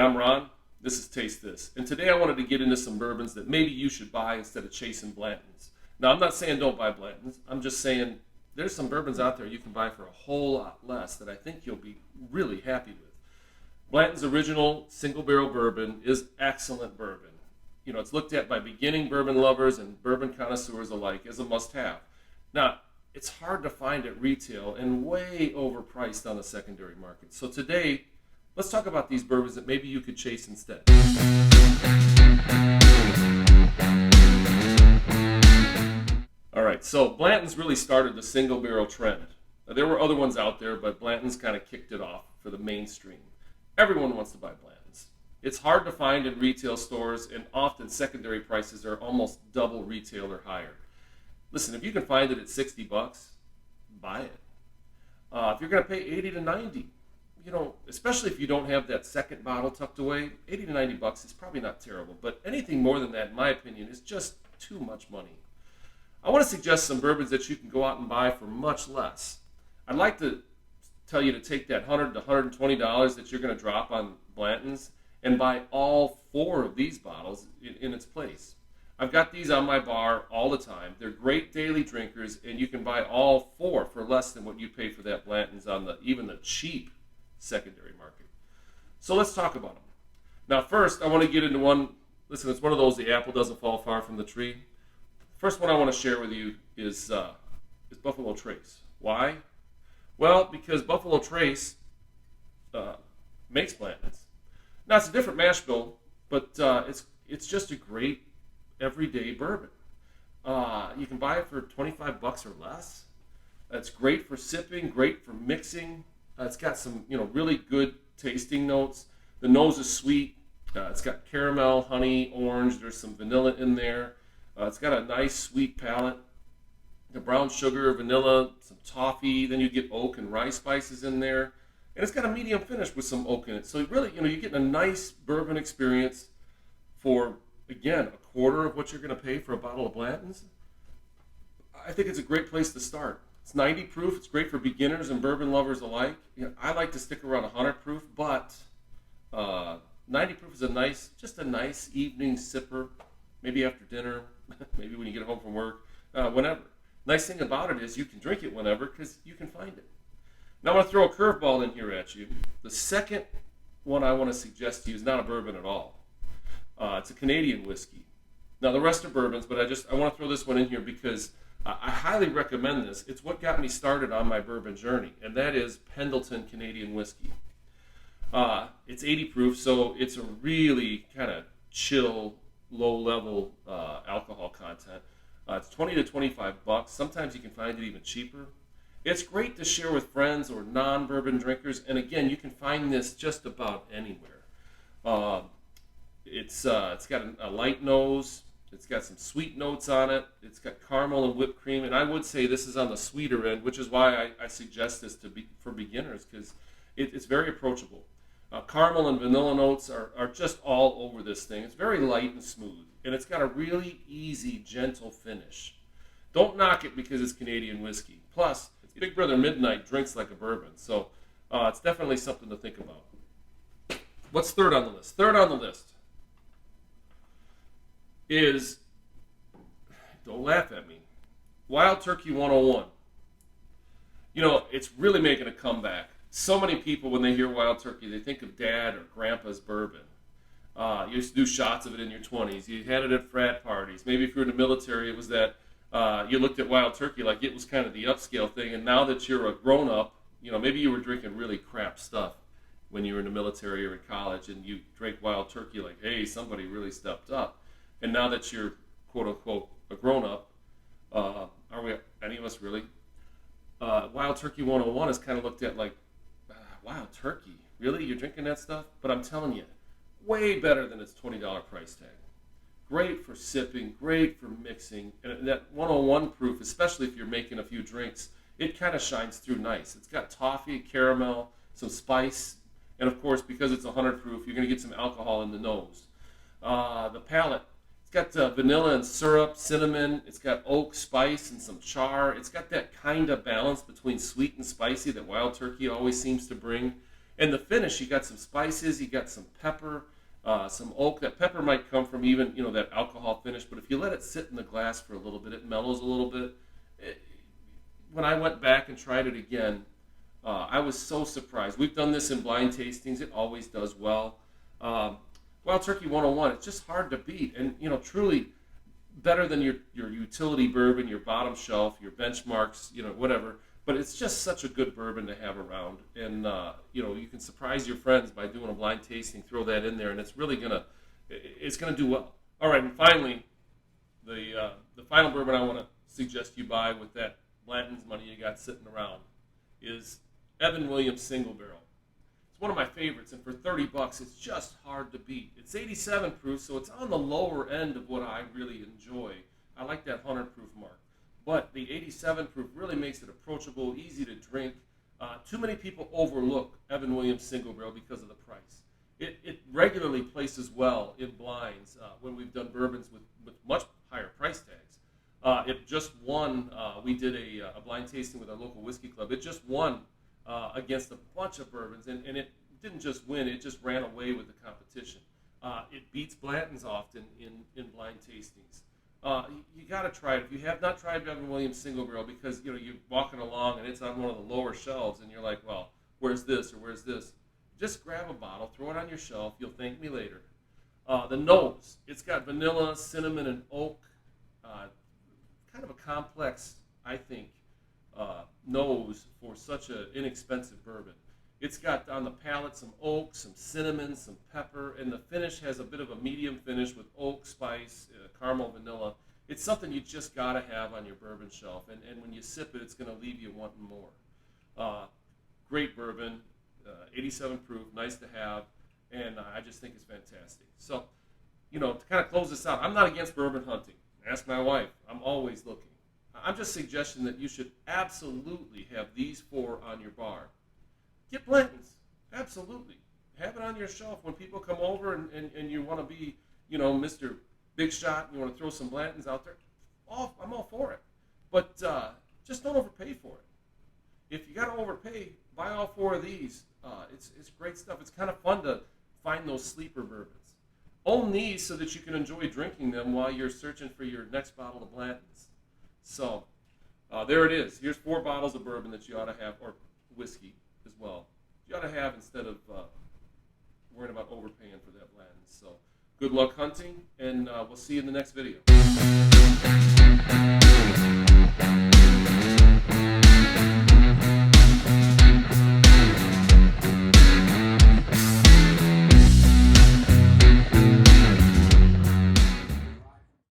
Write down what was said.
I'm Ron. This is Taste This. And today I wanted to get into some bourbons that maybe you should buy instead of chasing Blantons. Now, I'm not saying don't buy Blantons. I'm just saying there's some bourbons out there you can buy for a whole lot less that I think you'll be really happy with. Blanton's original single barrel bourbon is excellent bourbon. You know, it's looked at by beginning bourbon lovers and bourbon connoisseurs alike as a must-have. Now, it's hard to find at retail and way overpriced on the secondary market. So today, let's talk about these bourbons that maybe you could chase instead. All right, so Blanton's really started the single barrel trend. Now, there were other ones out there, but Blanton's kind of kicked it off for the mainstream. Everyone wants to buy Blanton's. It's hard to find in retail stores, and often secondary prices are almost double retail or higher. Listen, if you can find it at $60, buy it. If you're going to pay $80 to $90, you know, especially if you don't have that second bottle tucked away, $80 to $90 is probably not terrible. But anything more than that, in my opinion, is just too much money. I want to suggest some bourbons that you can go out and buy for much less. I'd like to tell you to take that $100 to $120 that you're going to drop on Blanton's and buy all 4 of these bottles in its place. I've got these on my bar all the time. They're great daily drinkers, and you can buy all 4 for less than what you pay for that Blanton's on even the cheap secondary market. So let's talk about them. Now first, I want to get into one. Listen, it's one of those, the apple doesn't fall far from the tree. First one I want to share with you is Buffalo Trace. Why? Well, because Buffalo Trace makes Blanton's. Now it's a different mash bill, but it's just a great everyday bourbon. You can buy it for $25 or less. It's great for sipping, great for mixing. It's got some, really good tasting notes. The nose is sweet. It's got caramel, honey, orange. There's some vanilla in there. It's got a nice sweet palate. The brown sugar, vanilla, some toffee. Then you get oak and rye spices in there. And it's got a medium finish with some oak in it. So really, you're getting a nice bourbon experience for, again, a quarter of what you're going to pay for a bottle of Blanton's. I think it's a great place to start. It's 90 proof. It's great for beginners and bourbon lovers alike. I like to stick around 100 proof, but 90 proof is just a nice evening sipper, maybe after dinner, maybe when you get home from work, whenever. Nice thing about it is you can drink it whenever because you can find it. Now I want to throw a curveball in here at you. The second one I want to suggest to you is not a bourbon at all. It's a Canadian whiskey. Now the rest are bourbons, but I want to throw this one in here because I highly recommend this. It's what got me started on my bourbon journey, and that is Pendleton Canadian whiskey. It's 80 proof, so it's a really kind of chill, low-level alcohol content. It's $20 to $25. Sometimes you can find it even cheaper. It's great to share with friends or non-bourbon drinkers, and again, you can find this just about anywhere. It's got a light nose. It's got some sweet notes on it. It's got caramel and whipped cream, and I would say this is on the sweeter end, which is why I suggest this for beginners because it's very approachable. Caramel and vanilla notes are just all over this thing. It's very light and smooth, and it's got a really easy, gentle finish. Don't knock it because it's Canadian whiskey. Plus, Big Brother Midnight drinks like a bourbon, so it's definitely something to think about. What's third on the list? Third on the list is, don't laugh at me, Wild Turkey 101. It's really making a comeback. So many people, when they hear Wild Turkey, they think of Dad or Grandpa's bourbon. You used to do shots of it in your 20s. You had it at frat parties. Maybe if you were in the military, it was that you looked at Wild Turkey like it was kind of the upscale thing. And now that you're a grown-up, maybe you were drinking really crap stuff when you were in the military or in college, and you drank Wild Turkey like, hey, somebody really stepped up. And now that you're, quote-unquote, a grown-up, are we, any of us really? Wild Turkey 101 is kind of looked at like, Wild Turkey? Really? You're drinking that stuff? But I'm telling you, way better than its $20 price tag. Great for sipping, great for mixing. And that 101 proof, especially if you're making a few drinks, it kind of shines through nice. It's got toffee, caramel, some spice, and of course, because it's 100 proof, you're going to get some alcohol in the nose. The palate, it's got vanilla and syrup, cinnamon. It's got oak, spice, and some char. It's got that kind of balance between sweet and spicy that Wild Turkey always seems to bring. And the finish, you got some spices, you got some pepper, some oak. That pepper might come from even, that alcohol finish, but if you let it sit in the glass for a little bit, it mellows a little bit. When I went back and tried it again, I was so surprised. We've done this in blind tastings. It always does well. Wild Turkey 101, it's just hard to beat. And, truly better than your utility bourbon, your bottom shelf, your benchmarks, whatever. But it's just such a good bourbon to have around. And, you can surprise your friends by doing a blind tasting, throw that in there, and it's really going to do well. All right, and finally, the final bourbon I want to suggest you buy with that Blantons money you got sitting around is Evan Williams Single Barrel. It's one of my favorites, and for $30, it's just hard to beat. It's 87 proof, so it's on the lower end of what I really enjoy. I like that 100 proof mark. But the 87 proof really makes it approachable, easy to drink. Too many people overlook Evan Williams Single Barrel because of the price. It regularly places well in blinds when we've done bourbons with much higher price tags. It just won. We did a blind tasting with our local whiskey club. It just won against a bunch of bourbons, and it didn't just win. It just ran away with the competition. It beats Blanton's often in blind tastings. You got to try it. If you have not tried Evan Williams Single Barrel, because you're walking along and it's on one of the lower shelves, and you're like, well, where's this or where's this? Just grab a bottle, throw it on your shelf. You'll thank me later. The nose, it's got vanilla, cinnamon, and oak. Kind of a complex, I think, nose for such an inexpensive bourbon. It's got on the palate some oak, some cinnamon, some pepper, and the finish has a bit of a medium finish with oak, spice, caramel, vanilla. It's something you just got to have on your bourbon shelf, and when you sip it, it's going to leave you wanting more. Great bourbon, 87 proof, nice to have, and I just think it's fantastic. So, to kind of close this out, I'm not against bourbon hunting. Ask my wife. I'm always looking. I'm just suggesting that you should absolutely have these 4 on your bar. Get Blantons. Absolutely. Have it on your shelf when people come over and you want to be, Mr. Big Shot, and you want to throw some Blantons out there. I'm all for it. But just don't overpay for it. If you got to overpay, buy all 4 of these. It's great stuff. It's kind of fun to find those sleeper bourbons. Own these so that you can enjoy drinking them while you're searching for your next bottle of Blantons. So, there it is. Here's 4 bottles of bourbon that you ought to have, or whiskey as well. You ought to have instead of worrying about overpaying for that Blantons. So, good luck hunting, and we'll see you in the next video.